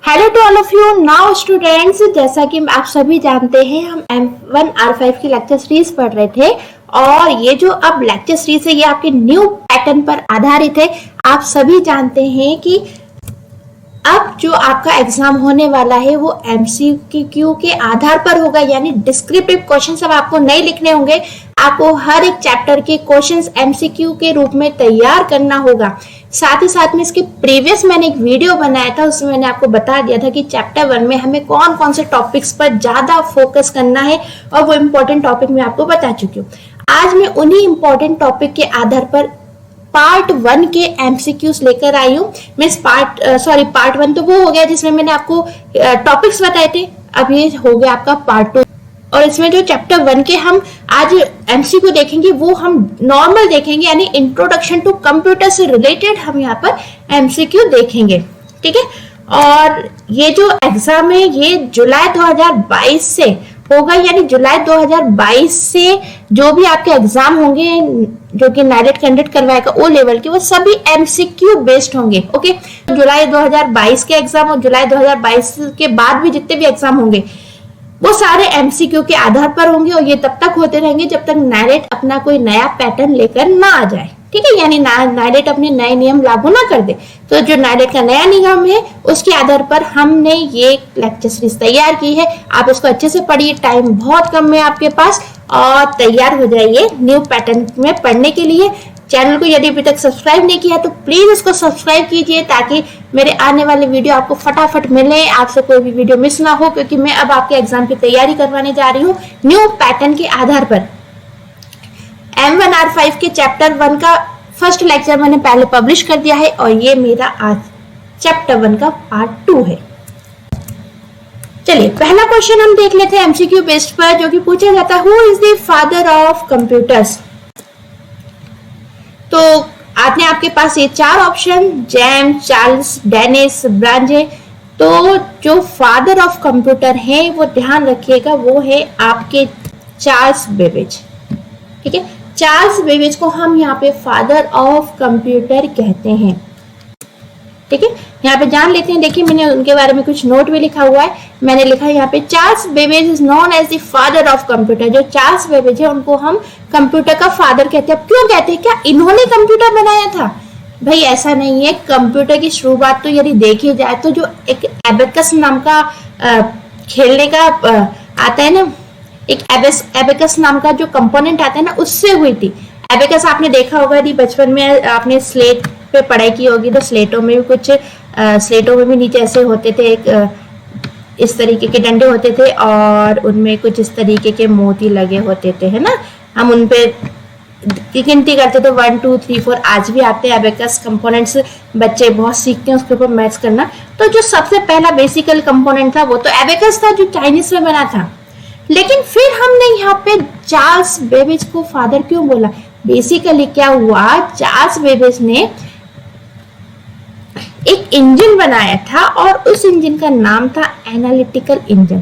Hello to all of you now students, जैसा कि आप सभी जानते हैं हम M1 R5 की लेक्चर सीरीज पढ़ रहे थे और ये जो अब लेक्चर सीरीज है ये आपके न्यू पैटर्न पर आधारित है। आप सभी जानते हैं कि अब जो आपका एग्जाम होने वाला है वो MCQ के आधार पर होगा, यानी डिस्क्रिप्टिव क्वेश्चंस अब आपको नहीं लिखने होंगे। आपको हर एक चैप्टर के क्वेश्चंस MCQ के रूप में तैयार करना होगा। साथ ही साथ में इसके प्रीवियस मैंने एक वीडियो बनाया था, उसमें मैंने आपको बता दिया था कि चैप्टर 1 में हमें कौन कौन से टॉपिक्स पर ज्यादा फोकस करना है और वो इम्पोर्टेंट टॉपिक मैं आपको बता चुकी हूँ। आज मैं उन्हीं इम्पोर्टेंट टॉपिक के आधार पर पार्ट 1 के MCQs लेकर आई हूँ। मीन्स पार्ट 1 तो वो हो गया जिसमें मैंने आपको टॉपिक्स बताए थे। अब ये हो गया आपका पार्ट 2 और इसमें जो चैप्टर 1 के हम आज MCQ देखेंगे वो हम नॉर्मल देखेंगे, यानी इंट्रोडक्शन टू कंप्यूटर से रिलेटेड हम यहाँ पर MCQ देखेंगे। ठीक है, और ये जो एग्जाम है ये जुलाई 2022 से होगा, यानी जुलाई 2022 से जो भी आपके एग्जाम होंगे जो कि नाइलेट कंडक्ट करवाएगा ओ लेवल के, वो सभी MCQ बेस्ड होंगे। ओके, जुलाई 2022 के एग्जाम और जुलाई 2022 के बाद भी जितने भी एग्जाम होंगे वो सारे MCQ के आधार पर होंगे और ये तब तक होते रहेंगे जब तक नाइलेट अपना कोई नया पैटर्न लेकर ना आ जाए। ठीक है, यानी नाइलेट अपने नए नियम लागू ना कर दे। तो जो नाइलेट का नया नियम है उसके आधार पर हमने ये लेक्चर सीरीज तैयार की है। आप इसको अच्छे से पढ़िए, टाइम बहुत कम है आपके पास और तैयार हो जाइए न्यू पैटर्न में पढ़ने के लिए। चैनल को यदि अभी तक सब्सक्राइब नहीं किया तो प्लीज इसको सब्सक्राइब कीजिए ताकि मेरे आने वाले वीडियो आपको फटाफट मिले, आपसे कोई भी वीडियो मिस ना हो, क्योंकि मैं अब आपके एग्जाम की तैयारी करवाने जा रही हूँ न्यू पैटर्न के आधार पर। M1 R5 के चैप्टर 1 का फर्स्ट लेक्चर मैंने पहले पब्लिश कर दिया है और ये मेरा आज चैप्टर 1 का पार्ट 2 है। चलिए पहला क्वेश्चन हम देख लेते हैं MCQ बेस्ड पर, जो कि पूछा जाता है who is the father of computers. तो आपने आपके पास ये चार ऑप्शन जेम्स, चार्ल्स, डेनिस, ब्रांजे। तो जो फादर ऑफ कंप्यूटर है वो ध्यान रखिएगा वो है आपके चार्ल्स बेबेज। ठीक है, चार्ल्स बेबेज को हम यहाँ पे फादर ऑफ कंप्यूटर कहते हैं। ठीक है, यहाँ पे जान लेते हैं। देखिए मैंने उनके बारे में कुछ नोट भी लिखा हुआ है। मैंने लिखा है यहाँ पे Charles Babbage is known as the father of computer. जो चार्ल्स बेबेज है उनको हम कंप्यूटर का फादर कहते हैं। क्यों कहते हैं? क्या इन्होंने कंप्यूटर बनाया था? भाई ऐसा नहीं है। कंप्यूटर की शुरुआत तो यदि देखी जाए तो जो एक एबेकस नाम का खेलने का आता है ना, एक एबेकस नाम का जो कंपोनेंट आता है ना, उससे हुई थी। एबेकस आपने देखा होगा यदि बचपन में आपने स्लेट पे पढ़ाई की होगी तो स्लेटों में भी कुछ स्लेटों में भी नीचे ऐसे होते थे, एक इस तरीके के डंडे होते थे और उनमें कुछ इस तरीके के मोती लगे होते थे, है ना। हम उन पे गिनती करते थे 1 2 3 4। आज भी आते हैं एबेकस कंपोनेंट्स, बच्चे बहुत सीखते हैं उसके ऊपर मैथ्स करना। तो जो सबसे पहला बेसिकल कंपोनेंट था वो तो एबेकस था जो चाइनीज में बना था। लेकिन फिर हमने यहाँ पे चार्ल्स बेबेज को फादर क्यों बोला? बेसिकली क्या हुआ, चार्ल्स बेबेज ने एक इंजन बनाया था और उस इंजन का नाम था एनालिटिकल इंजन।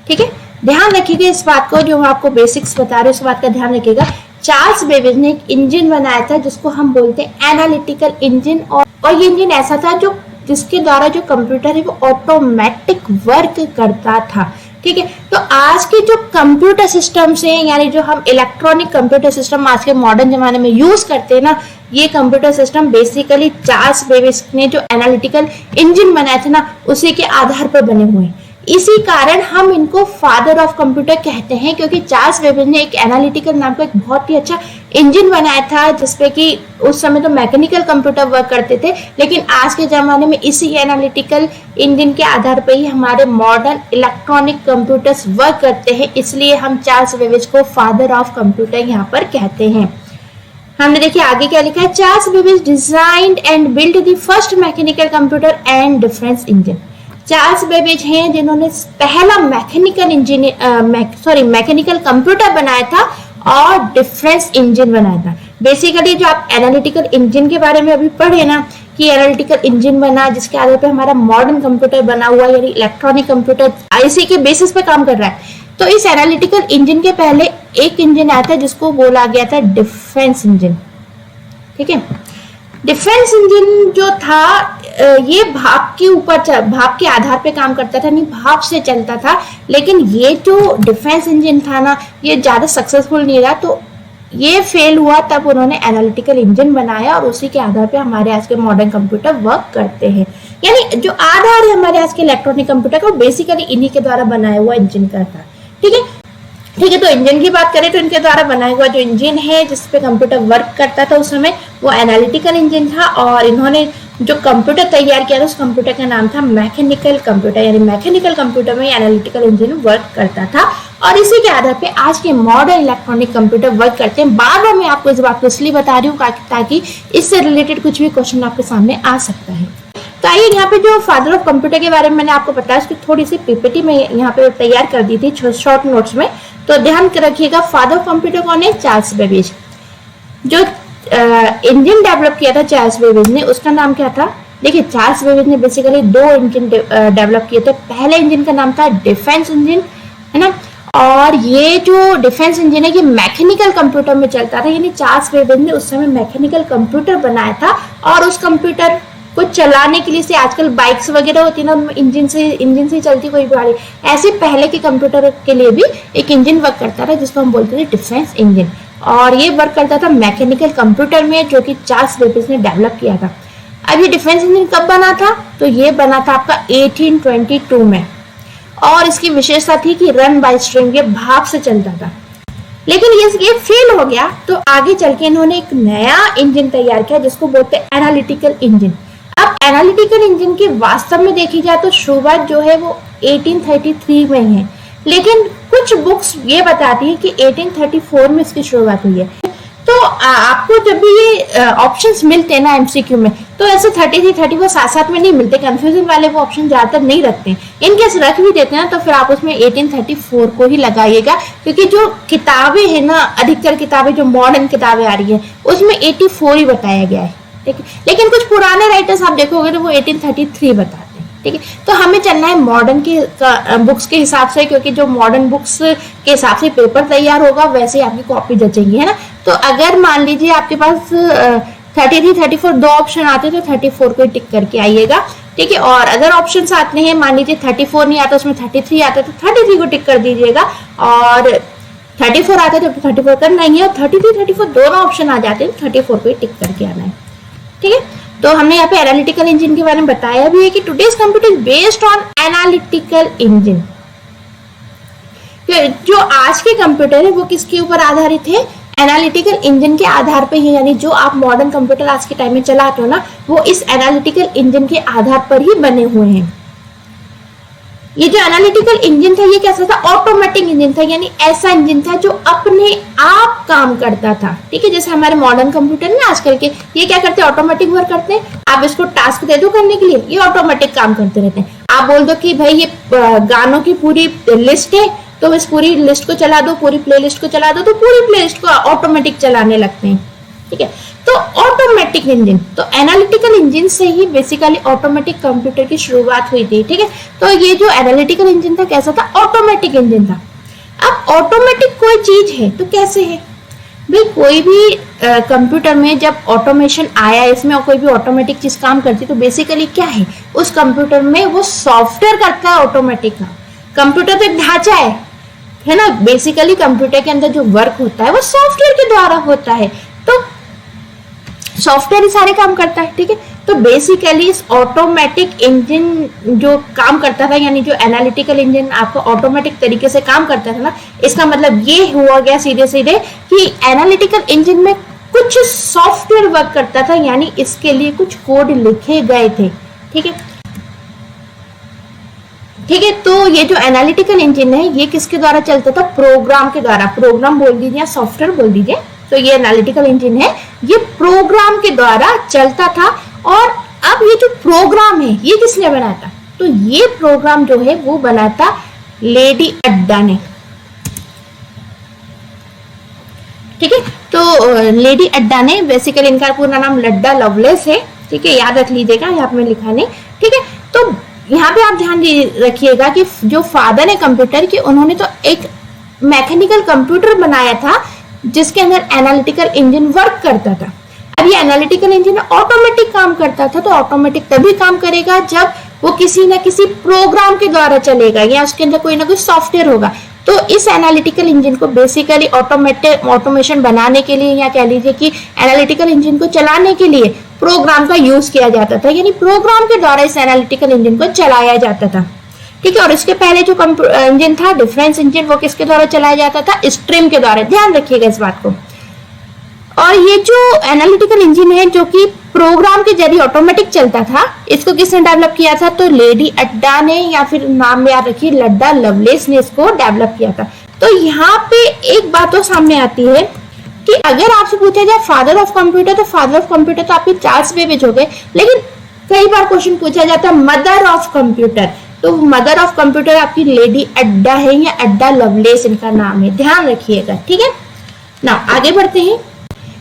ठीक है, ध्यान रखिएगा इस बात को, जो मैं आपको बेसिक्स बता रही हूँ इस बात का ध्यान रखिएगा। चार्ल्स बेबेज ने एक इंजन बनाया था जिसको हम बोलते हैं एनालिटिकल इंजन, और ये इंजन ऐसा था जो जिसके द्वारा जो कंप्यूटर है वो ऑटोमेटिक वर्क करता था। ठीक है, तो आज के जो कंप्यूटर सिस्टम्स हैं, यानी जो हम इलेक्ट्रॉनिक कंप्यूटर सिस्टम आज के मॉडर्न जमाने में यूज करते हैं ना, ये computer system basically Charles Babbage ने जो एनालिटिकल इंजन बनाया था ना, उसी के आधार पर बने हुए हैं। इसी कारण हम इनको फादर ऑफ कंप्यूटर कहते हैं, क्योंकि चार्ल्स बेबेज ने एक एनालिटिकल नाम का एक बहुत ही अच्छा इंजन बनाया था जिसपे कि उस समय तो मैकेनिकल कंप्यूटर वर्क करते थे, लेकिन आज के जमाने में इसी एनालिटिकल इंजन के आधार पर ही हमारे मॉडर्न इलेक्ट्रॉनिक कंप्यूटर्स वर्क करते हैं। इसलिए हम चार्ल्स बेबेज को फादर ऑफ कंप्यूटर यहाँ पर कहते हैं। हमने देखिए आगे क्या लिखा है, Charles Babbage designed and build the first mechanical computer and difference engine. Charles Babbage हैं जिन्होंने पहला मैकेनिकल कंप्यूटर बनाया था और डिफरेंस इंजन बनाया था। बेसिकली जो आप एनालिटिकल इंजन के बारे में अभी पढ़े ना, कि एनालिटिकल इंजन बना जिसके आधार पे हमारा मॉडर्न कंप्यूटर बना हुआ, यानी इलेक्ट्रॉनिक कंप्यूटर इसी के बेसिस पे काम कर रहा है। तो इस एनालिटिकल इंजन के पहले एक इंजन आया था जिसको बोला गया था डिफरेंस इंजन। ठीक है, डिफरेंस इंजन जो था ये भाप के ऊपर, भाप के आधार पे काम करता था, नहीं भाप से चलता था। लेकिन ये जो डिफेंस इंजन था ना, ये ज्यादा सक्सेसफुल नहीं रहा, तो ये फेल हुआ। तब उन्होंने एनालिटिकल इंजन बनाया और उसी के आधार पे हमारे आज के मॉडर्न कंप्यूटर वर्क करते हैं। यानी जो आधार है हमारे आज के इलेक्ट्रॉनिक कंप्यूटर का, वो बेसिकली इन्हीं के द्वारा बनाया हुआ इंजन का था। ठीक है, ठीक है। तो इंजन की बात करें तो इनके द्वारा बनाया हुआ जो इंजन है जिसपे कंप्यूटर वर्क करता था उस समय, वो एनालिटिकल इंजन था। और इन्होंने जो कंप्यूटर तैयार किया था उस कंप्यूटर का नाम था मैकेनिकल कंप्यूटर। यानी मैकेनिकल कंप्यूटर में एनालिटिकल इंजन वर्क करता था और इसी के आधार पे आज के मॉडर्न इलेक्ट्रॉनिक कंप्यूटर वर्क करते हैं। बार बार मैं आपको इस बात को इसलिए बता रही हूँ ताकि इससे रिलेटेड कुछ भी क्वेश्चन आपके सामने आ सकता है। तो आइए, यहाँ पे जो फादर ऑफ कंप्यूटर के बारे में मैंने आपको बताया, उसकी थोड़ी सी पीपीटी में यहाँ पे तैयार कर दी थी शॉर्ट नोट्स में। तो ध्यान रखिएगा, फादर ऑफ कंप्यूटर कौन है? Charles Babbage. जो इंजन डेवलप किया था चार्ल्स बेबेज ने, उसका नाम क्या था? देखिए, चार्ल्स बेबेज ने बेसिकली 2 इंजन डेवलप किए थे। पहले इंजन का नाम था डिफेंस इंजन, है ना। और ये जो डिफेंस इंजन है ये मैकेनिकल कंप्यूटर में चलता था। यानी चार्ल्स बेबेज ने उस समय मैकेनिकल कंप्यूटर बनाया था और उस कंप्यूटर को चलाने के लिए से आजकल बाइक्स वगैरह होती है ना, इंजन से चलती कोई गाड़ी, ऐसे पहले के कंप्यूटर के लिए भी एक इंजन वर्क करता था जिसको हम बोलते थे डिफेंस इंजन। और ये वर्क करता था मैकेनिकल कंप्यूटर में, जो कि चार्ल्स बेबेज ने डेवलप किया था। अब ये डिफेंस इंजन कब बना था? तो ये बना था आपका 1822 में। और इसकी विशेषता थी कि रन बाय स्ट्रिंग, ये भाप से चलता था। लेकिन ये फेल हो गया, तो आगे चल के इन्होंने एक नया इंजन तैयार किया जिसको बोलते हैं एनालिटिकल इंजन। अब एनालिटिकल इंजन की वास्तव में देखी जाए तो शुरुआत जो है वो 1833 में है, लेकिन कुछ बुक्स ये बताती है कि 1834 में इसकी शुरुआत हुई है। तो आपको जब भी ये ऑप्शंस मिलते हैं ना एमसीक्यू में, तो ऐसे 33, 34 साथ साथ में नहीं मिलते, कंफ्यूजन वाले वो ऑप्शन ज्यादातर नहीं रखते हैं। इनकेस रख भी देते हैं तो फिर आप उसमें 1834 को ही लगाइएगा, क्योंकि जो किताबें हैं ना, अधिकतर किताबें जो मॉडर्न किताबें आ रही है उसमें 84 ही बताया गया है। ठीक है, लेकिन कुछ पुराने राइटर्स आप देखोगे तो वो 1833 बताते हैं। ठीक है, तो हमें चलना है मॉडर्न के बुक्स के हिसाब से, क्योंकि जो मॉडर्न बुक्स के हिसाब से पेपर तैयार होगा वैसे आपकी कॉपी जचेगी, है ना। तो अगर मान लीजिए आपके पास 33, 34 दो ऑप्शन आते तो 34 को टिक करके आइएगा। ठीक है, और अगर ऑप्शन आते हैं, मान लीजिए 34 नहीं आता, उसमें 33 आता है तो 33 को टिक कर दीजिएगा, और 34 आता है तो 34 करना ही है, और 33, 34 दोनों ऑप्शन आ जाते हैं तो 34 को टिक करके आना है। ठीक है, तो हमने यहाँ पे एनालिटिकल इंजन के बारे में बताया भी है कि today's computer is based on analytical engine. जो आज के कंप्यूटर है वो किसके ऊपर आधारित है? एनालिटिकल इंजन के आधार पे ही। यानी जो आप मॉडर्न कंप्यूटर आज के टाइम में चलाते हो ना, वो इस एनालिटिकल इंजन के आधार पर ही बने हुए हैं। ये जो एनालिटिकल इंजन था ये कैसा था? ऑटोमेटिक इंजन था, यानी ऐसा इंजन था जो अपने आप काम करता था। ठीक है, जैसे हमारे मॉडर्न कंप्यूटर ना आजकल के, ये क्या करते हैं? ऑटोमेटिक वर्क करते हैं। आप इसको टास्क दे दो करने के लिए, ये ऑटोमेटिक काम करते रहते हैं। आप बोल दो कि भाई ये गानों की पूरी लिस्ट है, तो इस पूरी लिस्ट को चला दो, पूरी प्लेलिस्ट को चला दो, तो पूरी प्लेलिस्ट को ऑटोमेटिक चलाने लगते हैं। ठीक है, तो ऑटोमेटिक इंजन, तो एनालिटिकल इंजन से ही बेसिकली ऑटोमेटिक कंप्यूटर की शुरुआत हुई थी। ठीक है, तो ये जो एनालिटिकल इंजन था कैसा था? ऑटोमेटिक इंजन था। अब ऑटोमेटिक कोई चीज है तो कैसे है भाई? कोई भी कंप्यूटर में जब ऑटोमेशन आया, इसमें कोई भी ऑटोमेटिक चीज काम करती तो बेसिकली क्या है? उस कंप्यूटर में वो सॉफ्टवेयर करता है ऑटोमेटिक का। कंप्यूटर तो एक ढांचा है ना, बेसिकली कंप्यूटर के अंदर जो वर्क होता है वो सॉफ्टवेयर के द्वारा होता है, तो सॉफ्टवेयर ही सारे काम करता है। ठीक है, तो बेसिकली इस ऑटोमेटिक इंजन जो काम करता था, यानी जो एनालिटिकल इंजन आपको ऑटोमेटिक तरीके से काम करता था ना, इसका मतलब ये हुआ गया सीधे सीधे कि एनालिटिकल इंजन में कुछ सॉफ्टवेयर वर्क करता था, यानी इसके लिए कुछ कोड लिखे गए थे। ठीक है, ठीक है, तो ये जो एनालिटिकल इंजन है ये किसके द्वारा चलता था? प्रोग्राम के द्वारा। प्रोग्राम बोल दीजिए या सॉफ्टवेयर बोल दीजिए। तो ये एनालिटिकल इंजन है, ये प्रोग्राम के द्वारा चलता था। और अब ये जो प्रोग्राम है ये किसने बनाया था? तो ये प्रोग्राम जो है वो बनाया था लेडी अड्डा ने। ठीक है, तो लेडी अड्डा ने, बेसिकली इनका पूरा नाम लड्डा लवलेस है। ठीक है, याद रख लीजिएगा, यहाँ पे मैं लिखा नहीं। ठीक है, तो यहाँ पे आप ध्यान रखिएगा कि जो फादर है कंप्यूटर के, उन्होंने तो एक मैकेनिकल कंप्यूटर बनाया था जिसके अंदर एनालिटिकल इंजन वर्क करता था। अब और ये एनालिटिकल इंजन ऑटोमेटिक काम करता था, तो ऑटोमेटिक तभी काम करेगा जब वो किसी ना किसी प्रोग्राम के द्वारा चलेगा या उसके अंदर कोई ना कोई सॉफ्टवेयर होगा। तो इस एनालिटिकल इंजन को बेसिकली ऑटोमेशन बनाने के लिए या कह लीजिए कि एनालिटिकल इंजन को चलाने के लिए प्रोग्राम का यूज किया जाता था, यानी प्रोग्राम के द्वारा इस एनालिटिकल इंजन को चलाया जाता था। ठीक है, और इसके पहले जो इंजन था डिफरेंस इंजन, वो किसके द्वारा चलाया जाता था? स्ट्रीम के द्वारा। ध्यान रखिएगा इस बात को। और ये जो एनालिटिकल इंजन है जो कि प्रोग्राम के जरिए ऑटोमेटिक चलता था, इसको किसने डेवलप किया था? तो लेडी अड्डा ने, या फिर नाम याद रखिए लड्डा लवलेस ने इसको डेवलप किया था। तो यहाँ पे एक बात तो सामने आती है कि अगर आपसे पूछा जाए फादर ऑफ कंप्यूटर, तो फादर ऑफ कंप्यूटर तो आपके चार्ल्स बेबेज हो गए, लेकिन कई बार क्वेश्चन पूछा जाता है मदर ऑफ कंप्यूटर, तो मदर ऑफ कंप्यूटर आपकी लेडी अड्डा है या अड्डा लवलेस इनका नाम है, ध्यान रखिएगा। ठीक है ना, आगे बढ़ते हैं।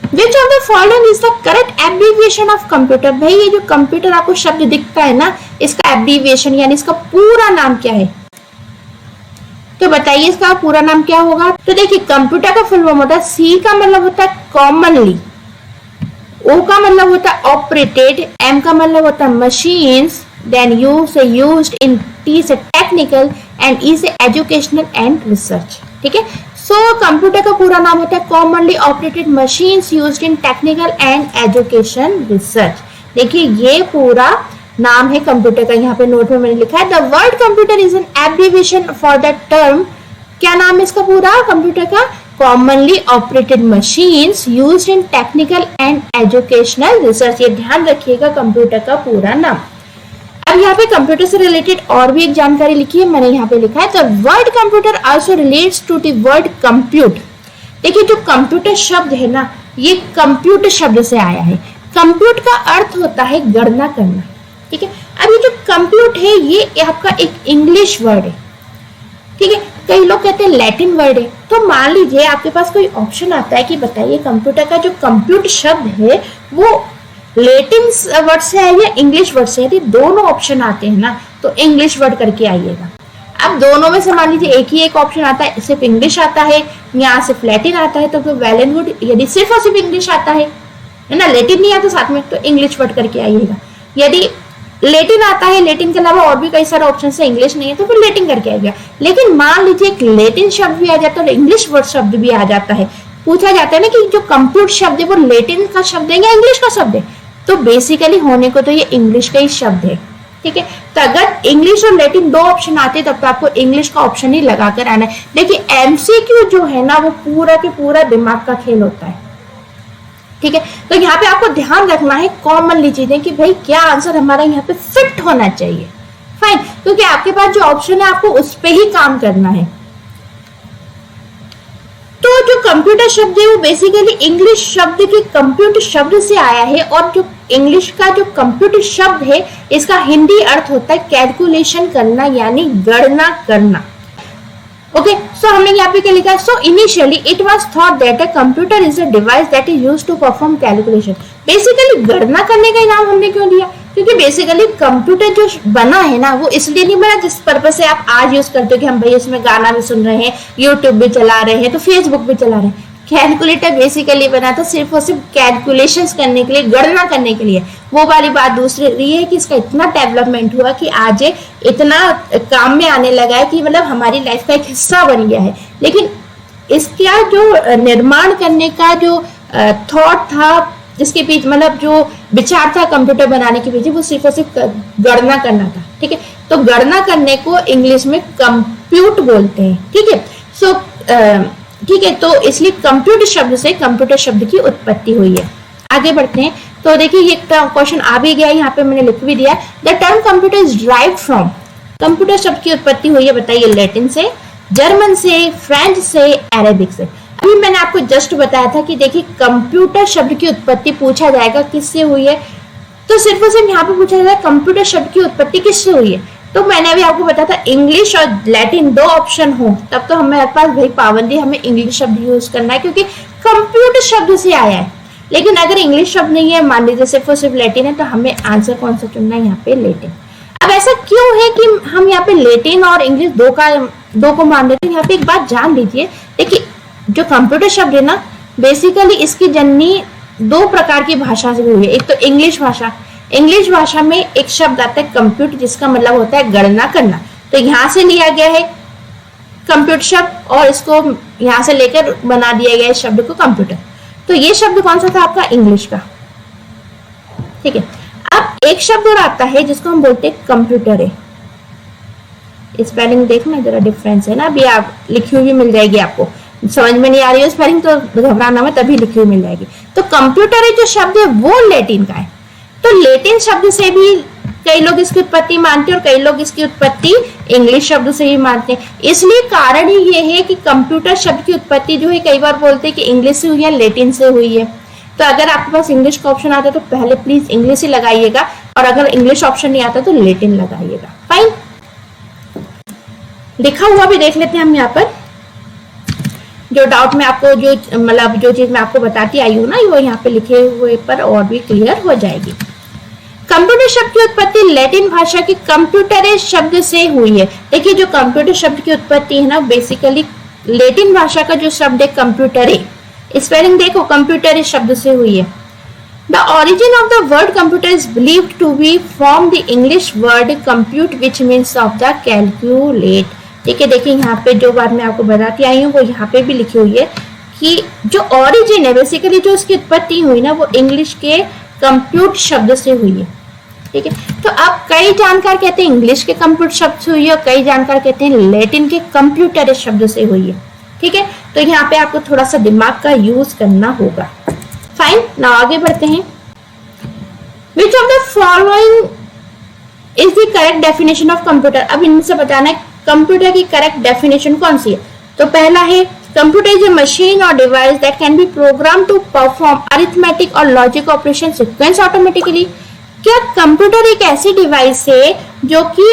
Which of the following is the correct abbreviation of computer? भाई ये जो कंप्यूटर आपको शब्द दिखता है ना, इसका एब्रीविएशन यानी इसका पूरा नाम क्या है? तो बताइए इसका पूरा नाम क्या होगा? तो देखिए कंप्यूटर का फुल फॉर्म होता है, सी का मतलब होता है कॉमनली, ओ का मतलब होता है ऑपरेटेड, एम का मतलब होता है मशीन्स, देन यू से यूज्ड, इन टी से टेक्निकल, एंड ई से एजुकेशनल एंड रिसर्च। ठीक है, सो कंप्यूटर का पूरा नाम होता है commonly operated machines used in technical and education research. देखिए ये पूरा नाम है कंप्यूटर का, यहाँ पे नोट में मैंने लिखा है the word computer is an abbreviation for the term, क्या नाम है इसका पूरा कंप्यूटर का? Commonly operated machines used in technical and educational research. ये ध्यान रखिएगा कंप्यूटर का पूरा नाम। अब यहाँ पे कंप्यूटर से रिलेटेड और भी एक जानकारी लिखी है, मैंने यहाँ पे लिखा है the word computer also relates to the word compute. देखिए जो कंप्यूटर शब्द है ना, ये कंप्यूटर शब्द से आया है। कंप्यूट का अर्थ होता है गणना करना। ठीक है, अब ये जो कंप्यूट है ये आपका एक इंग्लिश वर्ड है। ठीक है, कई लोग कहते हैं लैटिन वर्ड है। तो मान लीजिए आपके पास कोई ऑप्शन आता है कि बताइए कंप्यूटर का जो कंप्यूट शब्द है वो लैटिन वर्ड से है या इंग्लिश वर्ड से है? यदि दोनों ऑप्शन आते हैं ना तो इंग्लिश वर्ड करके आइएगा। अब दोनों में से मान लीजिए एक ही एक ऑप्शन आता है, सिर्फ इंग्लिश आता है या सिर्फ लैटिन आता है, तो वेल एंड गुड। यदि सिर्फ और सिर्फ इंग्लिश आता है ना, लैटिन नहीं आता साथ में, तो इंग्लिश वर्ड करके आइएगा। यदि लैटिन आता है, लैटिन के अलावा और भी कई सारे ऑप्शन है, इंग्लिश नहीं है, तो फिर लैटिन करके आइएगा। लेकिन मान लीजिए एक लैटिन शब्द भी आ जाता है और इंग्लिश वर्ड शब्द भी आ जाता है, पूछा जाता है ना कि जो कंप्यूटर शब्द है वो लैटिन का शब्द है या इंग्लिश का शब्द है, तो बेसिकली होने को तो ये इंग्लिश का ही शब्द है। ठीक है, तो अगर इंग्लिश और लैटिन दो ऑप्शन आते तब तो आपको इंग्लिश का ऑप्शन ही लगाकर आना है। देखिए एमसीक्यू जो है ना वो पूरा के पूरा दिमाग का खेल होता है। ठीक है, तो यहाँ पे आपको ध्यान रखना है कॉमनली चीजें कि भाई क्या आंसर हमारा यहाँ पे फिट होना चाहिए। फाइन, क्योंकि आपके पास जो ऑप्शन है आपको उस पर ही काम करना है। तो जो कंप्यूटर शब्द है वो बेसिकली इंग्लिश शब्द के कंप्यूटर शब्द से आया है, और जो इंग्लिश का जो कंप्यूटर शब्द है इसका हिंदी अर्थ होता है कैलकुलेशन करना यानी गणना करना। ओके, सो हमने यहाँ पे क्या लिखा है? So initially it was thought that a computer is a device that is used to perform calculation. Basically गणना करने का नाम हमने क्यों दिया? क्योंकि बेसिकली कंप्यूटर जो बना है ना वो इसलिए नहीं बना जिस पर्पज से आप आज यूज करते हो कि हम भाई इसमें गाना भी सुन रहे हैं, यूट्यूब भी चला रहे हैं, तो फेसबुक भी चला रहे हैं। कैलकुलेटर बेसिकली बना था सिर्फ और सिर्फ कैलकुलेशंस करने के लिए, गणना करने के लिए। वो वाली बात दूसरी है कि इसका इतना डेवलपमेंट हुआ कि आज इतना काम में आने लगा है कि मतलब हमारी लाइफ का एक हिस्सा बन गया है। लेकिन इसका जो निर्माण करने का जो थॉट था, जिसके पीछे मतलब जो विचार था कंप्यूटर बनाने के पीछे, वो सिर्फ और सिर्फ गणना करना था। ठीक है, तो गणना करने को इंग्लिश में कंप्यूट बोलते हैं। ठीक है, सो ठीक है, तो इसलिए कंप्यूटर शब्द से कंप्यूटर शब्द की उत्पत्ति हुई है। आगे बढ़ते हैं, तो देखिए ये क्वेश्चन आ भी गया, यहाँ पे मैंने लिख भी दिया। The term computer is derived from, computer शब्द की उत्पत्ति हुई है बताइए लैटिन से, जर्मन से, फ्रेंच से, अरेबिक से। अभी मैंने आपको जस्ट बताया था कि देखिए कंप्यूटर शब्द की उत्पत्ति पूछा जाएगा किससे हुई है, तो सिर्फ और सिर्फ यहाँ पे पूछा जाएगा कंप्यूटर शब्द की उत्पत्ति किससे हुई है। तो मैंने अभी आपको बताया था इंग्लिश और लैटिन दो ऑप्शन हो तब तो हमारे पास भाई पाबंदी, हमें इंग्लिश शब्द यूज करना है क्योंकि कंप्यूटर शब्द से आया है। लेकिन अगर इंग्लिश शब्द नहीं है, मान लीजिए सिर्फ और सिर्फ लैटिन है, तो हमें आंसर कौन सा चुनना है? यहाँ पे लैटिन। अब ऐसा क्यों है कि हम यहाँ पे लैटिन और इंग्लिश दो को मान लेते हैं? यहाँ पे एक बात जान लीजिए, देखिए जो कंप्यूटर शब्द है ना बेसिकली इसकी जननी दो प्रकार की भाषा से हुई है। एक तो इंग्लिश भाषा, इंग्लिश भाषा में एक शब्द आता है कंप्यूट, जिसका मतलब होता है गणना करना। तो यहाँ से लिया गया है कंप्यूटर शब्द और इसको यहाँ से लेकर बना दिया गया है शब्द को कंप्यूटर। तो ये शब्द कौन सा था आपका? इंग्लिश का। ठीक है, अब एक शब्द और आता है जिसको हम बोलते हैं कंप्यूटर है। स्पेलिंग देखना जरा डिफरेंस है ना, अभी आप लिखी हुई मिल जाएगी, आपको समझ में नहीं आ रही है स्पेलिंग तो घबराना मत, तभी लिखी हुई मिल जाएगी। तो कंप्यूटर है जो शब्द है वो लैटिन का है। तो लैटिन शब्द से भी कई लोग इसकी उत्पत्ति मानते हैं और कई लोग इसकी उत्पत्ति इंग्लिश शब्द से ही मानते हैं। इसलिए कारण ही ये है कि कंप्यूटर शब्द की उत्पत्ति जो है कई बार बोलते हैं कि इंग्लिश से हुई है, लैटिन से हुई है। तो अगर आपके पास इंग्लिश का ऑप्शन आता है तो पहले प्लीज इंग्लिश ही लगाइएगा, और अगर इंग्लिश ऑप्शन नहीं आता तो लैटिन लगाइएगा। फाइन, लिखा हुआ भी देख लेते हैं हम यहाँ पर। जो डाउट में आपको जो मतलब जो चीज मैं आपको बताती आई हूँ ना, वो यहाँ पे लिखे हुए पर और भी क्लियर हो जाएगी। कंप्यूटर शब्द की उत्पत्ति लैटिन भाषा की कंप्यूटर शब्द से हुई है। देखिए जो कंप्यूटर शब्द की उत्पत्ति है ना, बेसिकली लैटिन भाषा का जो शब्द है कंप्यूटर है, स्पेलिंग देखो कंप्यूटर शब्द से हुई है। The origin of the word computer is believed to be from the English word compute, which means of the calculate। ठीक है, देखिए यहाँ पे जो बात मैं आपको बताती आई हूँ वो यहाँ पे भी लिखी हुई है कि जो ओरिजिन है बेसिकली जो उसकी उत्पत्ति हुई ना, वो इंग्लिश के कंप्यूट शब्द से हुई है। ठीक है, तो अब कई जानकार कहते हैं इंग्लिश के कंप्यूट शब्द से हुई है और कई जानकार कहते हैं लैटिन के कंप्यूटर शब्द से हुई है। ठीक है, तो यहाँ पे आपको थोड़ा सा दिमाग का यूज करना होगा। फाइन, ना आगे बढ़ते हैं। Which of the following is the correct definition of computer? अब इनसे बताना है कंप्यूटर की करेक्ट डेफिनेशन कौन सी है। तो पहला है कंप्यूटर इज ए मशीन और device that can be program to perform arithmetic और लॉजिक ऑपरेशन सीक्वेंस ऑटोमेटिकली। क्या कंप्यूटर एक ऐसी डिवाइस है जो कि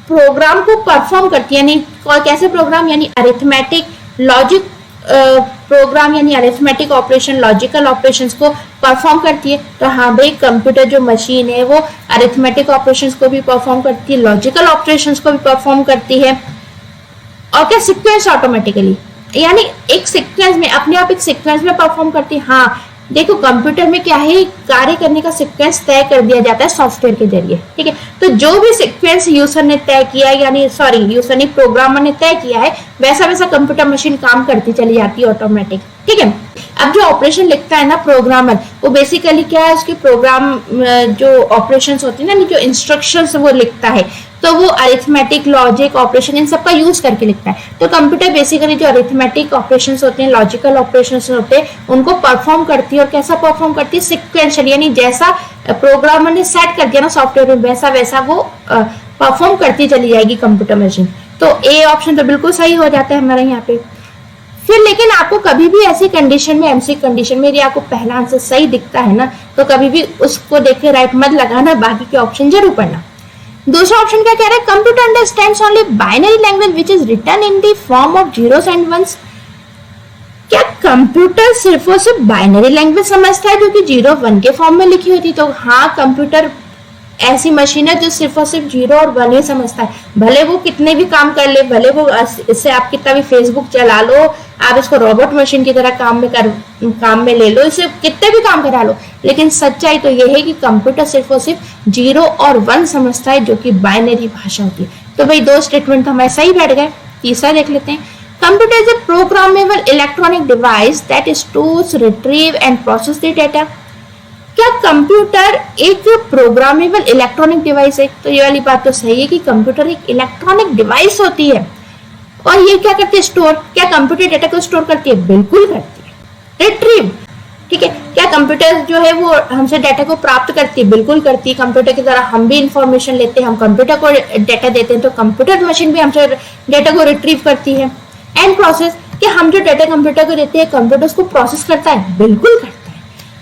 प्रोग्राम को परफॉर्म करती है, यानी कैसे प्रोग्राम, यानी अरिथमेटिक लॉजिक प्रोग्राम यानी अरिथमेटिक ऑपरेशन लॉजिकल ऑपरेशंस को परफॉर्म करती है। तो हाँ भाई, कंप्यूटर जो मशीन है वो अरिथमेटिक ऑपरेशंस को भी परफॉर्म करती है, लॉजिकल ऑपरेशंस को भी परफॉर्म करती है। और क्या सीक्वेंस ऑटोमेटिकली, यानी एक सीक्वेंस में अपने आप एक सीक्वेंस में परफॉर्म करती है। हाँ देखो कंप्यूटर में क्या है, कार्य करने का सीक्वेंस तय कर दिया जाता है सॉफ्टवेयर के जरिए। ठीक है, तो जो भी सीक्वेंस यूजर ने तय किया, यानी सॉरी यूजर ने प्रोग्रामर ने तय किया है, वैसा वैसा कंप्यूटर मशीन काम करती चली जाती है ऑटोमेटिक। ठीक है, अब जो ऑपरेशन लिखता है ना प्रोग्रामर, वो बेसिकली क्या है, उसके प्रोग्राम जो ऑपरेशंस होती है ना, जो इंस्ट्रक्शंस वो लिखता है, तो वो अरिथमेटिक लॉजिक ऑपरेशन इन सब का यूज करके लिखता है। तो कंप्यूटर बेसिकली जो अरिथमेटिक ऑपरेशंस होते हैं, लॉजिकल ऑपरेशंस होते हैं, उनको परफॉर्म करती है। और कैसा परफॉर्म करती है? सिक्वेंशियल, यानी जैसा प्रोग्रामर ने सेट कर दिया ना सॉफ्टवेयर में, वैसा वैसा वो परफॉर्म करती चली जाएगी कंप्यूटर मशीन। तो ए ऑप्शन तो बिल्कुल सही हो जाता है हमारा यहाँ पे। फिर लेकिन आपको कभी भी ऐसी कंडीशन में, एमसी कंडीशन में, यदि आपको पहला आंसर सही दिखता है ना, तो कभी भी उसको देख के राइट मत लगाना, बाकी के ऑप्शन जरूर पढ़ना। दूसरा ऑप्शन क्या कह रहा है? Computer understands only binary language which is written in the form of zeros and ones. क्या कंप्यूटर सिर्फ और सिर्फ बाइनरी लैंग्वेज समझता है जो कि 0 1 के फॉर्म में लिखी होती? तो हाँ, कंप्यूटर ऐसी मशीन है जो सिर्फ और सिर्फ 0 और 1 ही समझता है। भले वो कितने भी काम कर ले, भले वो इससे आप कितना भी फेसबुक चला लो, आप इसको रोबोट मशीन की तरह काम में ले लो, इसे कितने भी काम करा लो, लेकिन सच्चाई तो यह है कि कंप्यूटर सिर्फ और सिर्फ 0 और 1 समझता है, जो कि बाइनरी भाषा होती है। तो भाई 2 स्टेटमेंट तो हमारे सही बैठ गए। तीसरा देख लेते हैं। Computer is A programmable electronic device that stores, retrieve and process the data. क्या कंप्यूटर एक प्रोग्रामेबल इलेक्ट्रॉनिक डिवाइस है? तो ये वाली बात तो सही है कि कंप्यूटर एक इलेक्ट्रॉनिक डिवाइस होती है। और ये क्या करती है? स्टोर। क्या कंप्यूटर डेटा को स्टोर करती है? बिल्कुल करती है। रिट्रीव, ठीक है, क्या कंप्यूटर जो है वो हमसे डेटा को प्राप्त करती है? बिल्कुल करती है। कंप्यूटर की तरह हम भी इंफॉर्मेशन लेते हैं, हम कंप्यूटर को डेटा देते हैं, तो कंप्यूटर मशीन भी हमसे डेटा को रिट्रीव करती है। एंड प्रोसेस, क्या हम जो डेटा कंप्यूटर को देते हैं, कंप्यूटर उसको प्रोसेस करता है? बिल्कुल करता है।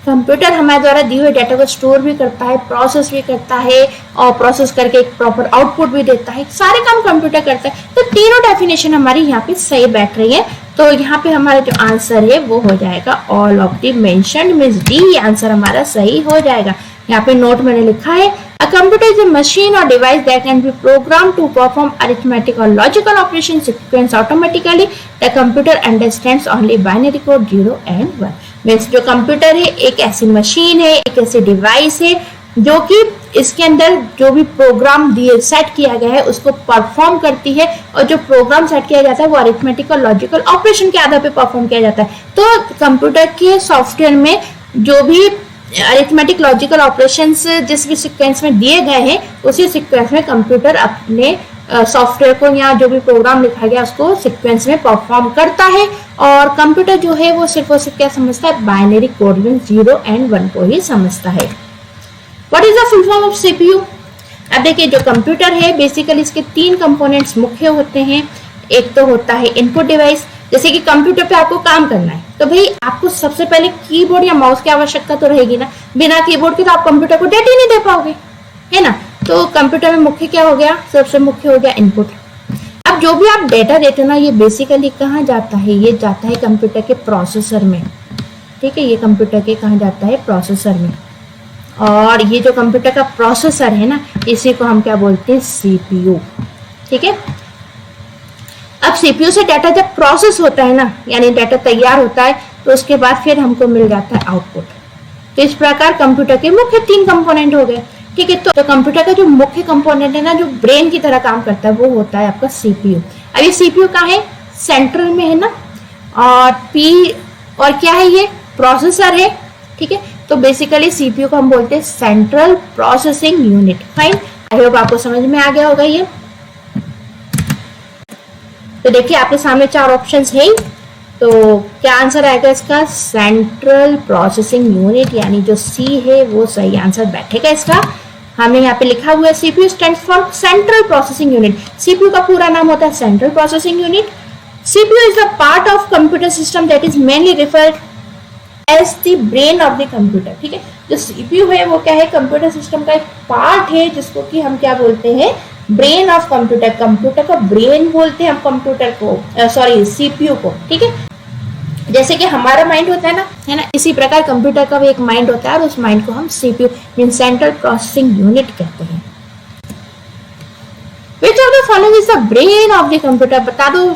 कंप्यूटर हमारे द्वारा दिए हुए डेटा को स्टोर भी करता है, प्रोसेस भी करता है, और प्रोसेस करके एक प्रॉपर आउटपुट भी देता है। सारे काम कंप्यूटर करता है। तो तीनों डेफिनेशन हमारी यहाँ पे सही बैठ रही है। तो यहाँ पे हमारा जो आंसर है वो हो जाएगा all of the mentioned, means D answer हमारा सही हो जाएगा। यहाँ पे नोट मैंने लिखा है, a computer is a machine और device that can be program to perform arithmetic or logical operation sequence automatically. The computer understands only binary code 0 and 1। Means जो कंप्यूटर है एक ऐसी मशीन है, एक ऐसी डिवाइस है जो कि इसके अंदर जो भी प्रोग्राम दिए सेट किया गया है उसको परफॉर्म करती है, और जो प्रोग्राम सेट किया जाता है वो अरिथमेटिक और लॉजिकल ऑपरेशन के आधार पे परफॉर्म किया जाता है। तो कंप्यूटर के सॉफ्टवेयर में जो भी अरिथमेटिक लॉजिकल ऑपरेशंस जिस भी सीक्वेंस में दिए गए हैं उसी सीक्वेंस में कंप्यूटर अपने सॉफ्टवेयर को या जो भी प्रोग्राम लिखा गया उसको सीक्वेंस में परफॉर्म करता है। और कंप्यूटर जो है वो सिर्फ और सिर्फ क्या समझता है, बाइनरी कोड 0 एंड 1 को ही समझता है। What is the full form of CPU? अब देखिए जो कंप्यूटर है बेसिकली इसके 3 कंपोनेंट्स मुख्य होते हैं। एक तो होता है इनपुट डिवाइस, जैसे कि कंप्यूटर पे आपको काम करना है तो भाई आपको सबसे पहले कीबोर्ड या माउस की आवश्यकता तो रहेगी ना, बिना कीबोर्ड के तो आप कंप्यूटर को डेटा ही नहीं दे पाओगे, है ना। तो कंप्यूटर में मुख्य क्या हो गया, सबसे मुख्य हो गया इनपुट। अब जो भी आप डेटा देते हो ना ये बेसिकली कहाँ जाता है, ये जाता है कंप्यूटर के प्रोसेसर में, ठीक है। ये कंप्यूटर के कहाँ जाता है, प्रोसेसर में। और ये जो कंप्यूटर का प्रोसेसर है ना इसी को हम क्या बोलते हैं, सीपीयू, ठीक है। अब सीपीयू से डाटा जब प्रोसेस होता है ना, यानी डाटा तैयार होता है, तो उसके बाद फिर हमको मिल जाता है आउटपुट। तो इस प्रकार कंप्यूटर के मुख्य 3 कंपोनेंट हो गए, ठीक है। तो कंप्यूटर का जो मुख्य कंपोनेंट है ना, जो ब्रेन की तरह काम करता है, वो होता है आपका सीपीयू। अब ये सीपीयू कहाँ है, सेंट्रल में है ना, और पी और क्या है, ये प्रोसेसर है, ठीक है। तो बेसिकली सीपीयू को हम बोलते हैं central processing unit. Fine, I hope आपको समझ में आ गया होगा ये। तो देखिए आपके सामने 4 ऑप्शंस है, तो क्या आंसर आएगा इसका, सेंट्रल प्रोसेसिंग यूनिट, यानी जो सी है वो सही आंसर बैठेगा इसका। हमने यहाँ पे लिखा हुआ है CPU stands for central processing unit. CPU का पूरा नाम होता है central processing unit. CPU is the part of computer system that is mainly referred as the brain of the computer, ठीक है। जो सीपीयू है वो क्या है, कंप्यूटर सिस्टम का एक पार्ट है जिसको कि हम क्या बोलते हैं, ब्रेन ऑफ कंप्यूटर। कंप्यूटर का ब्रेन बोलते हैं हम कंप्यूटर को, सॉरी सीपीयू को, ठीक है। जैसे कि हमारा माइंड होता है ना, इसी प्रकार कंप्यूटर का भी एक माइंड होता है और उस माइंड को हम CPU mean central processing unit कहते हैं। Which of the following is the brain of the computer? बता दो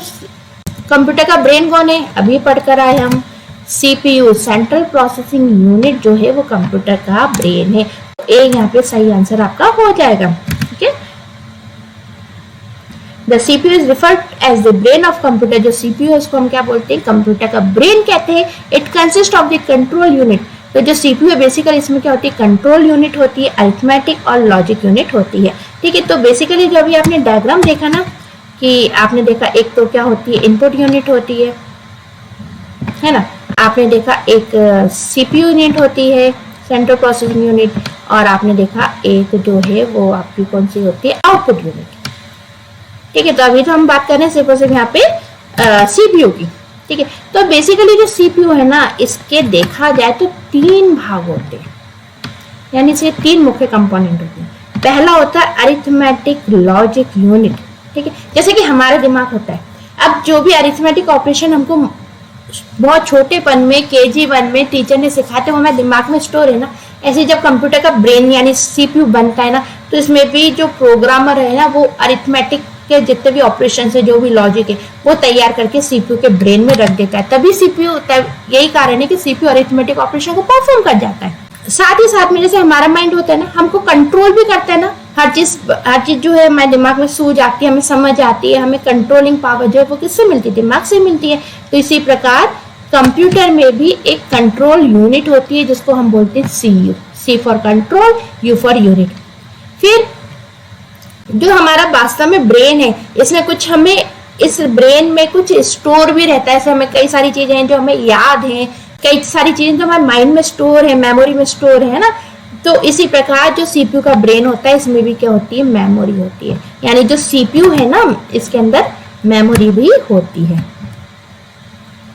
कंप्यूटर का ब्रेन कौन है, अभी पढ़कर आए हम, सीपीयू सेंट्रल प्रोसेसिंग यूनिट जो है वो कंप्यूटर का ब्रेन है। तो ए यहाँ पे सही आंसर आपका हो जाएगा, ठीक है। The CPU is referred as the brain of computer। जो CPU है उसको हम क्या बोलते हैं, कंप्यूटर का ब्रेन कहते हैं। It consists of the control unit। तो जो CPU है बेसिकली इसमें क्या होती है, कंट्रोल यूनिट होती है, अरिथमेटिक और लॉजिक यूनिट होती है, ठीक है। तो बेसिकली जो अभी आपने डायग्राम देखा ना, कि आपने देखा एक तो क्या होती है, इनपुट यूनिट होती है ना। आपने देखा एक CPU यूनिट होती है, सेंट्रल प्रोसेसिंग यूनिट, और आपने देखा एक जो है वो आपकी कौन सी होती है, आउटपुट यूनिट, ठीक है। तो अभी तो हम बात कर रहे हैं सिर्फ और सिर्फ यहाँ पे सीपीयू की, ठीक है। तो बेसिकली जो सीपीयू है ना, इसके देखा जाए तो 3 भाग होते हैं, यानी इसके 3 मुख्य कंपोनेंट होते हैं। पहला होता है अरिथमेटिक लॉजिक यूनिट, ठीक है। जैसे कि हमारा दिमाग होता है, अब जो भी अरिथमेटिक ऑपरेशन हमको बहुत छोटेपन में KG1 में टीचर ने सिखाते वो हमारे दिमाग में स्टोर है ना, ऐसे जब कंप्यूटर का ब्रेन यानी सीपीयू बनता है ना, तो इसमें भी जो प्रोग्रामर है ना वो अरिथमेटिक के जितने भी ऑपरेशन है, जो भी लॉजिक है वो तैयार करके सीपीयू के ब्रेन में रख देता है। तभी सीपीयू, यही कारण है कि सीपीयू अरिथमेटिक ऑपरेशन को परफॉर्म कर जाता है। साथ ही साथ में जैसे हमारा माइंड होता है ना, हमको कंट्रोल भी करता है ना, हर चीज जो है हमारे दिमाग में सूझ आती है, हमें समझ आती है, हमें कंट्रोलिंग पावर जो है वो किससे मिलती है, दिमाग से मिलती है। तो इसी प्रकार कंप्यूटर में भी एक कंट्रोल यूनिट होती है जिसको हम बोलते हैं CU, C for control, U for unit. फिर जो हमारा वास्तव में ब्रेन है, इसमें कुछ हमें इस ब्रेन में कुछ स्टोर भी रहता है, ऐसे हमें कई सारी चीजें हैं जो हमें याद हैं, कई सारी चीजें जो हमारे माइंड में स्टोर है, मेमोरी में स्टोर है ना। तो इसी प्रकार जो सीपीयू का ब्रेन होता है इसमें भी क्या होती है, मेमोरी होती है, यानी जो सीपीयू है ना इसके अंदर मेमोरी भी होती है,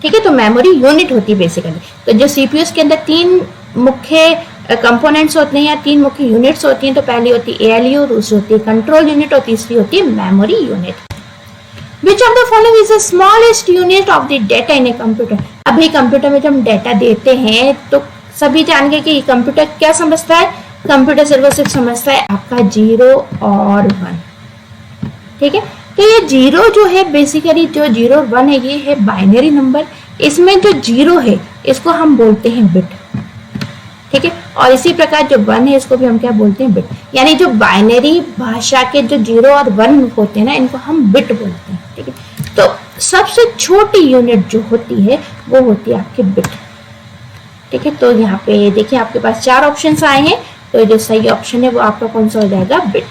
ठीक है। तो मेमोरी यूनिट होती है बेसिकली। तो जो सीपीयू के अंदर 3 मुख्य कंपोनेंट्स होते हैं या 3 मुख्य यूनिट्स होती हैं। तो पहली होती है एएलयू, दूसरी होती है कंट्रोल यूनिट और तीसरी होती है memory unit. Which of the following is the smallest unit of the data in a computer? अभी कंप्यूटर में जब हम डेटा देते हैं तो सभी जान गए कि कंप्यूटर क्या समझता है, कंप्यूटर सिर्फ समझता है आपका 0 और 1, ठीक है। तो ये 0 जो है बेसिकली जो 0 और 1 है ये है बाइनरी नंबर। इसमें जो 0 है इसको हम बोलते हैं बिट, ठीक है। और इसी प्रकार जो 1 है इसको भी हम क्या बोलते हैं, बिट। यानी जो बाइनरी भाषा के जो 0 और 1 होते हैं ना, इनको हम बिट बोलते हैं, ठीक है। तो सबसे छोटी यूनिट जो होती है वो होती है आपकी बिट, ठीक है। तो यहाँ पे देखिए आपके पास 4 ऑप्शंस आए हैं, तो जो सही ऑप्शन है वो आपका कौन सा हो जाएगा, बिट।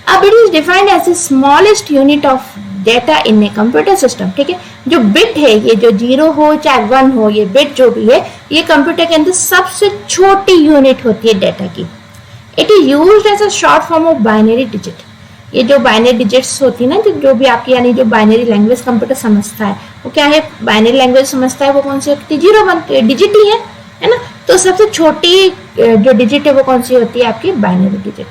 अब bit is defined as the smallest unit of data in a computer system, ठीक है। जो बिट है, ये जो 0 हो चाहे 1 हो, ये बिट जो भी है, ये कंप्यूटर के अंदर सबसे छोटी यूनिट होती है डेटा की। It is used as a short form of binary digit. ये जो बाइनरी डिजिट्स होती है ना, जो भी आपकी यानी जो बाइनरी लैंग्वेज कंप्यूटर समझता है वो क्या है, बाइनरी लैंग्वेज समझता है वो कौन सी होती है, 0 1 डिजिट ही है ना। तो सबसे छोटी जो डिजिट है वो कौन सी होती है, आपकी बाइनरी डिजिट।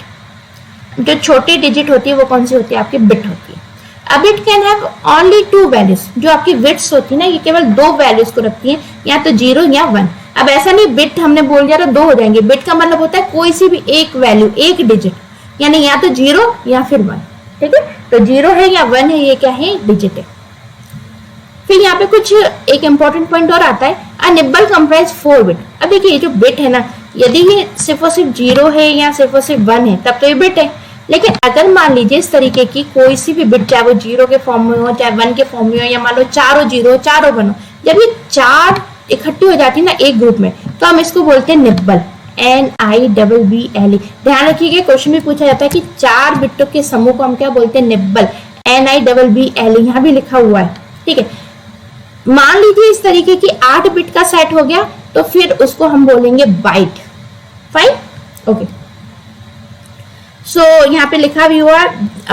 जो छोटी डिजिट होती है वो कौन सी होती है, आपकी बिट होती है। A bit can have only 2 values। जो आपकी बिट्स होती है ना, ये केवल 2 वैल्यूज को रखती है, या तो 0 या 1। अब ऐसा नहीं बिट हमने बोल दिया तो 2 हो जाएंगे। बिट का मतलब होता है कोई सी भी एक वैल्यू, एक डिजिट, यानी या तो 0 या फिर 1, ठीक है। तो 0 है या 1 है, ये क्या है, डिजिट है। फिर यहाँ पे कुछ एक इंपॉर्टेंट पॉइंट और आता है, अ निबल कंप्राइज 4 बिट। अब देखिए ये जो बिट है ना, यदि ये सिर्फ और सिर्फ 0 है या सिर्फ और सिर्फ 1 है, तब तो ये बिट है। लेकिन अगर मान लीजिए इस तरीके की कोई सी भी बिट, चाहे वो 0 के फॉर्म में हो चाहे 1 के फॉर्म में हो, या मान लो चारों 0 चारों 1 हो, जब ये 4 इकट्ठी हो जाती है ना एक ग्रुप में, तो हम इसको बोलते हैं निब्बल, NIBBLE। ध्यान रखिएगा क्वेश्चन में पूछा जाता है कि 4 बिटों के समूह को हम क्या बोलते हैं, निब्बल, NIBBLE, यहाँ भी लिखा हुआ है, ठीक है। मान लीजिए इस तरीके की 8 बिट का सेट हो गया, तो फिर उसको हम बोलेंगे बाइट। Fine, okay. सो यहाँ पे लिखा भी हुआ,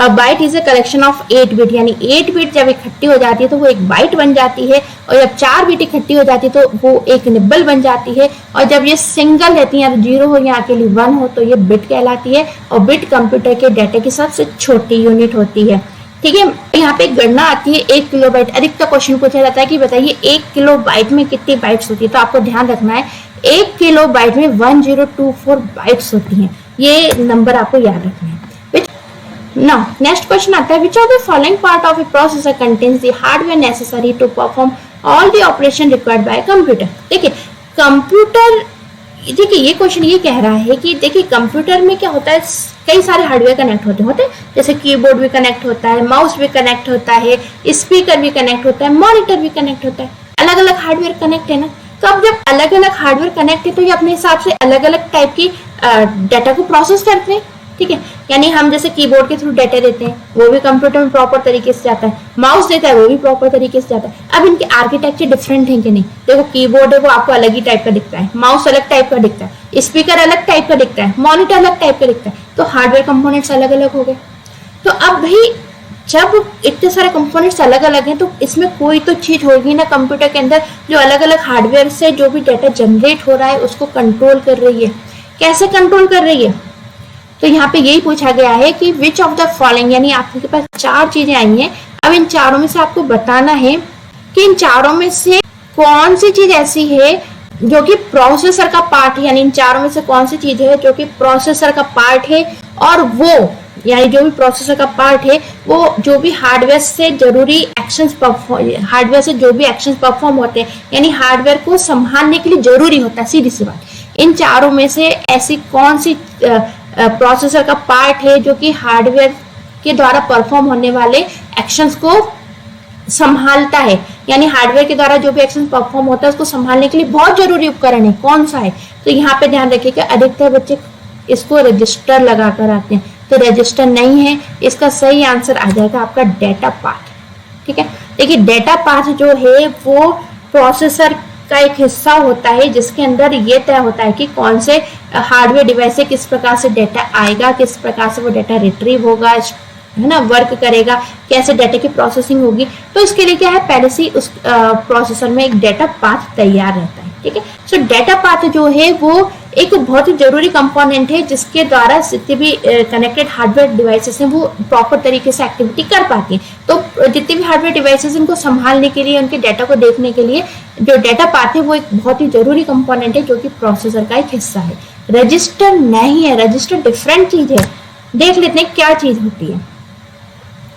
byte is a collection of 8 bit, यानी 8 बिट जब इकट्ठी हो जाती है तो वो एक बाइट बन जाती है, और जब 4 बिट इकट्ठी हो जाती है तो वो एक निब्बल बन जाती है, और जब ये सिंगल रहती है, या तो 0 हो या अकेली 1 हो, तो ये बिट कहलाती है। और बिट कंप्यूटर के डाटा की सबसे छोटी यूनिट होती है, ठीक है। यहाँ पे गणना आती है 1 किलोबाइट। अधिकतर क्वेश्चन पूछा जाता है कि बताइए 1 किलोबाइट में कितनी बाइट्स होती है, तो आपको ध्यान रखना है 1 किलोबाइट में 1024 बाइट्स होती हैं। ये नंबर आपको याद रखना है। Now, next question आता है, which of the following part of a processor contains the hardware necessary to perform all the operation required by a computer? देखिए कंप्यूटर, देखिए ये क्वेश्चन ये कह रहा है कि देखिए कंप्यूटर में क्या होता है, कई सारे हार्डवेयर कनेक्ट होते हैं, जैसे कीबोर्ड भी कनेक्ट होता है, माउस भी कनेक्ट होता है, स्पीकर भी कनेक्ट होता है, मॉनिटर भी कनेक्ट होता है, अलग अलग हार्डवेयर कनेक्ट है ना। तो अब जब अलग अलग हार्डवेयर कनेक्ट है तो ये अपने हिसाब से अलग अलग टाइप की डाटा को प्रोसेस करते हैं, ठीक है। यानी हम जैसे कीबोर्ड के थ्रू डाटा देते हैं, वो भी कंप्यूटर में प्रॉपर तरीके से जाता है, माउस देता है वो भी प्रॉपर तरीके से जाता है। अब इनके आर्किटेक्चर डिफरेंट है कि नहीं, देखो कीबोर्ड है वो आपको अलग ही टाइप का दिखता है, माउस अलग टाइप का दिखता है, स्पीकर अलग टाइप का दिखता है, मॉनिटर अलग टाइप का दिखता है, तो हार्डवेयर कंपोनेंट्स अलग अलग हो गए। तो अब भाई जब इतने सारे कंपोनेंट्स अलग अलग हैं, तो इसमें कोई तो चीज होगी ना कंप्यूटर के अंदर जो अलग अलग हार्डवेयर से जो भी डाटा जनरेट हो रहा है उसको कंट्रोल कर रही है। कैसे कंट्रोल कर रही है, तो यहाँ पे यही पूछा गया है कि विच ऑफ द फॉलोइंग, यानी आपके पास 4 चीजें आई हैं। अब इन चारों में से आपको बताना है कि इन चारों में से कौन सी चीज ऐसी है जो कि प्रोसेसर का पार्ट है, यानी इन चारों में से कौन सी चीज है जो कि प्रोसेसर का पार्ट है, और वो यानी जो भी प्रोसेसर का पार्ट है वो जो भी हार्डवेयर से जरूरी एक्शंस परफॉर्म, हार्डवेयर से जो भी एक्शंस परफॉर्म होते हैं, यानी हार्डवेयर को संभालने के लिए जरूरी होता है। सीधी सी बात, इन चारों में से ऐसी कौन सी प्रोसेसर का पार्ट है जो कि हार्डवेयर के द्वारा परफॉर्म होने वाले एक्शंस को संभालता है, यानी हार्डवेयर के द्वारा जो भी एक्शन परफॉर्म होता है उसको संभालने के लिए बहुत जरूरी उपकरण है, कौन सा है। तो यहाँ पे ध्यान रखिएगा, अधिकतर बच्चे इसको रजिस्टर लगाकर आते हैं, तो रजिस्टर नहीं है, इसका सही आंसर आ जाएगा आपका डेटा पाथ, ठीक है। देखिए डेटा पाथ जो है वो प्रोसेसर का एक हिस्सा होता है जिसके अंदर ये तय होता है कि कौन से हार्डवेयर डिवाइस से किस प्रकार से डेटा आएगा, किस प्रकार से वो डेटा रिट्रीव होगा, है ना, वर्क करेगा, कैसे डेटा की प्रोसेसिंग होगी। तो इसके लिए क्या है, पहले से उस प्रोसेसर में एक डेटा पाथ तैयार रहता है, ठीक है। सो डेटा पाथ जो है वो एक बहुत ही जरूरी कंपोनेंट है जिसके द्वारा जितने भी कनेक्टेड हार्डवेयर डिवाइसेस हैं वो प्रॉपर तरीके से एक्टिविटी कर पाती हैं। तो जितने भी हार्डवेयर डिवाइसेस इनको संभालने के लिए, उनके डेटा को देखने के लिए जो डेटा पाथ है वो एक बहुत ही जरूरी कंपोनेंट है जो कि प्रोसेसर का एक हिस्सा है। रजिस्टर नहीं है, रजिस्टर डिफरेंट चीज है। देख लेते हैं क्या चीज होती है।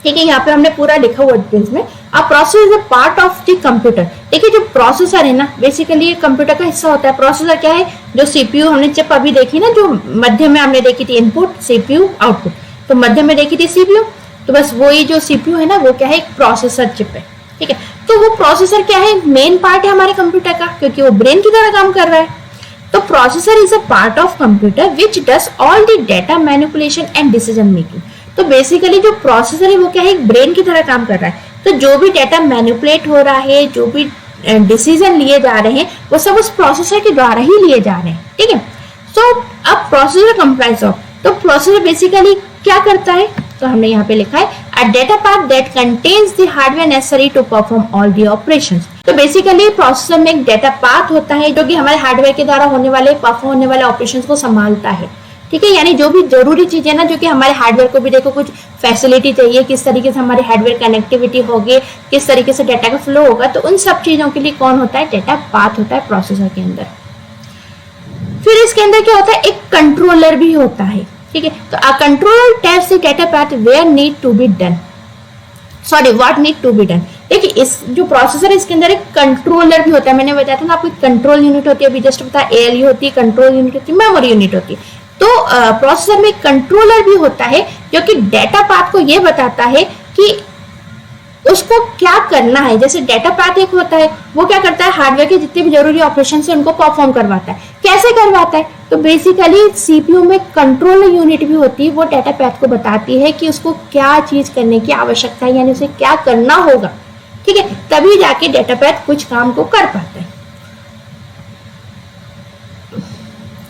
ठीक है, यहाँ पे हमने पूरा लिखा हुआ डिटेल्स में। अब processor is a part of the computer. देखिए जो प्रोसेसर है ना, बेसिकली ये कंप्यूटर का हिस्सा होता है। प्रोसेसर क्या है, जो सीपीयू हमने चिप अभी देखी ना, जो मध्य में हमने देखी थी इनपुट सीपीयू आउटपुट, तो मध्य में देखी थी सीपीयू, तो बस वही जो सीपीयू है ना वो क्या है, एक प्रोसेसर चिप है। ठीक है, तो वो प्रोसेसर क्या है, मेन पार्ट है हमारे कंप्यूटर का, क्योंकि वो ब्रेन की तरह काम कर रहा है। तो processor is a part of computer which does all the data manipulation and decision making. तो बेसिकली जो प्रोसेसर है वो क्या है, एक ब्रेन की तरह काम कर रहा है। तो जो भी डेटा मैनिपुलेट हो रहा है, जो भी डिसीजन लिए जा रहे हैं, वो सब उस प्रोसेसर के द्वारा ही लिए जा रहे हैं। ठीक है, सो अब प्रोसेसर कंप्राइज ऑफ, तो प्रोसेसर बेसिकली क्या करता है, तो हमने यहाँ पे लिखा है a data path that contains the hardware necessary to perform all the operations. तो बेसिकली प्रोसेसर में एक डेटा पाथ होता है जो कि हमारे हार्डवेयर के द्वारा होने वाले परफॉर्म होने वाले ऑपरेशंस को संभालता है। ठीक है, यानी जो भी जरूरी चीजें ना, जो कि हमारे हार्डवेयर को भी देखो कुछ फैसिलिटी चाहिए, किस तरीके से हमारे हार्डवेयर कनेक्टिविटी होगी, किस तरीके से डेटा का फ्लो होगा, तो उन सब चीजों के लिए कौन होता है, डेटा पाथ होता है प्रोसेसर के अंदर। फिर इसके अंदर क्या होता है, एक कंट्रोलर भी होता है। ठीक है, तो a controller tells the data path where need to be done, sorry what need to be done. देखिए इस जो प्रोसेसर है इसके अंदर एक कंट्रोलर भी होता है। मैंने बताया था ना आपको, कंट्रोल यूनिट होती है, अभी जस्ट बताया एएलयू होती है, कंट्रोल यूनिट होती है, मेमोरी यूनिट होती है। तो प्रोसेसर में एक कंट्रोलर भी होता है जो कि डेटा पाथ को ये बताता है कि उसको क्या करना है। जैसे डेटा पाथ एक होता है, वो क्या करता है, हार्डवेयर के जितने भी जरूरी ऑपरेशन है उनको परफॉर्म करवाता है। कैसे करवाता है, तो बेसिकली सीपीयू में कंट्रोल यूनिट भी होती है, वो डेटा पाथ को बताती है कि उसको क्या चीज करने की आवश्यकता है, यानी उसे क्या करना होगा। ठीक है, तभी जाके डेटा पाथ कुछ काम को कर पाता है।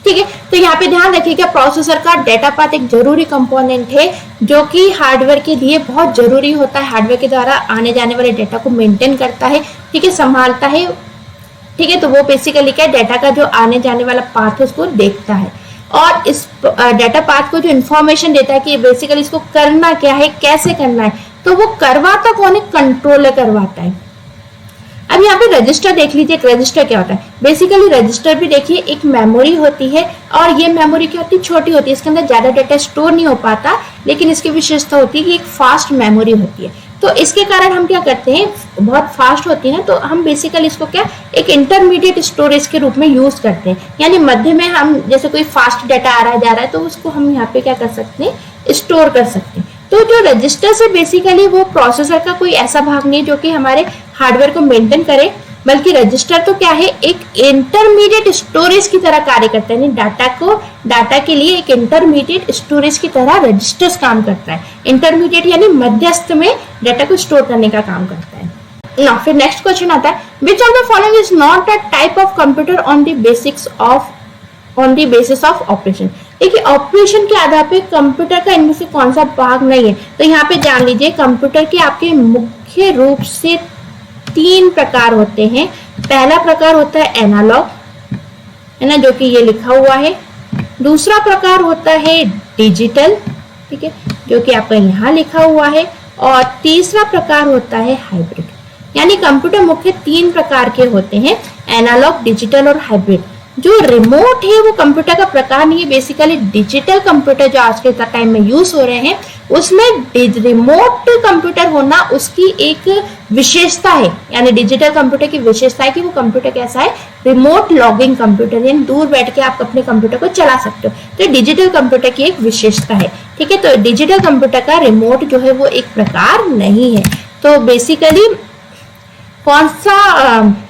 ठीक है, तो यहाँ पे ध्यान रखिएगा प्रोसेसर का डेटा पाथ एक जरूरी कंपोनेंट है जो कि हार्डवेयर के लिए बहुत जरूरी होता है। हार्डवेयर के द्वारा आने जाने वाले डेटा को मेंटेन करता है, ठीक है, संभालता है। ठीक है, तो वो बेसिकली क्या, डेटा का जो आने जाने वाला पाथ है उसको देखता है, और इस डेटा पाथ को जो इन्फॉर्मेशन देता है कि बेसिकली इसको करना क्या है, कैसे करना है, तो वो करवाता कौन है, कंट्रोलर करवाता है। अब यहाँ पे रजिस्टर देख लीजिए, एक रजिस्टर क्या होता है, बेसिकली रजिस्टर भी देखिए एक मेमोरी होती है, और ये मेमोरी क्या होती है, छोटी होती है, इसके अंदर ज्यादा डेटा स्टोर नहीं हो पाता, लेकिन इसकी विशेषता होती है कि एक फास्ट मेमोरी होती है। तो इसके कारण हम क्या करते हैं, बहुत फास्ट होती है ना, तो हम बेसिकली इसको क्या एक इंटरमीडिएट स्टोरेज के रूप में यूज करते हैं। यानी मध्य में हम जैसे कोई फास्ट डाटा आ रहा जा रहा है तो उसको हम यहाँ पे क्या कर सकते हैं, स्टोर कर सकते हैं। तो जो रजिस्टर से बेसिकली वो प्रोसेसर का कोई ऐसा भाग नहीं है जो कि हमारे हार्डवेयर को मेंटेन करे, बल्कि रजिस्टर तो क्या है, एक इंटरमीडिएट स्टोरेज की तरह कार्य करता है। डाटा के लिए एक इंटरमीडिएट स्टोरेज की तरह रजिस्टर्स काम करता है। इंटरमीडिएट यानी मध्यस्थ में डाटा को स्टोर करने का काम करता है ना। फिर नेक्स्ट क्वेश्चन आता है, which of the following is not a type of computer on the basis of operation. देखिए ऑपरेशन के आधार पे कंप्यूटर का इनमें से कौन सा भाग नहीं है। तो यहाँ पे जान लीजिए कंप्यूटर के आपके मुख्य रूप से 3 प्रकार होते हैं। पहला प्रकार होता है एनालॉग, है ना, जो कि ये लिखा हुआ है। दूसरा प्रकार होता है डिजिटल, ठीक है, जो कि आपका यहाँ लिखा हुआ है। और तीसरा प्रकार होता है हाइब्रिड। यानी कंप्यूटर मुख्य 3 प्रकार के होते हैं, एनालॉग, डिजिटल और हाइब्रिड। जो रिमोट है वो कंप्यूटर का प्रकार नहीं है। बेसिकली डिजिटल कंप्यूटर जो आज के टाइम में यूज हो रहे हैं उसमें रिमोट कंप्यूटर होना उसकी एक विशेषता है। यानी डिजिटल कंप्यूटर की विशेषता है कि वो कंप्यूटर कैसा है, रिमोट लॉगिंग कंप्यूटर, यानी दूर बैठ के आप अपने कंप्यूटर को चला सकते हो। तो डिजिटल कंप्यूटर की एक विशेषता है, ठीक है। तो डिजिटल कंप्यूटर का रिमोट जो है वो एक प्रकार नहीं है। तो बेसिकली कौन सा,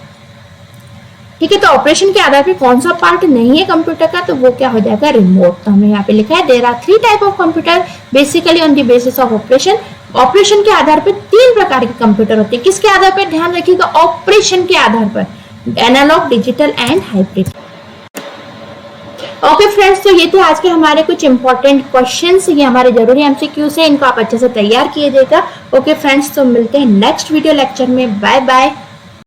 ठीक है, तो ऑपरेशन के आधार पे कौन सा पार्ट नहीं है कंप्यूटर का, तो वो क्या हो जाएगा, रिमोट। तो हमने यहाँ पे लिखा है there are 3 type of computer basically on the basis of operation. Operation के आधार पे 3 प्रकार के कंप्यूटर होते हैं। किसके आधार पर, ध्यान रखिएगा, ऑपरेशन के आधार पर, analog, digital and hybrid. Okay friends, तो ये थे आज के हमारे कुछ इंपॉर्टेंट क्वेश्चंस। ये हमारे जरूरी एमसीक्यूज है, इनको आप अच्छे से तैयार कीजिएगा। ओके फ्रेंड्स, तो मिलते हैं नेक्स्ट वीडियो लेक्चर में। Bye bye.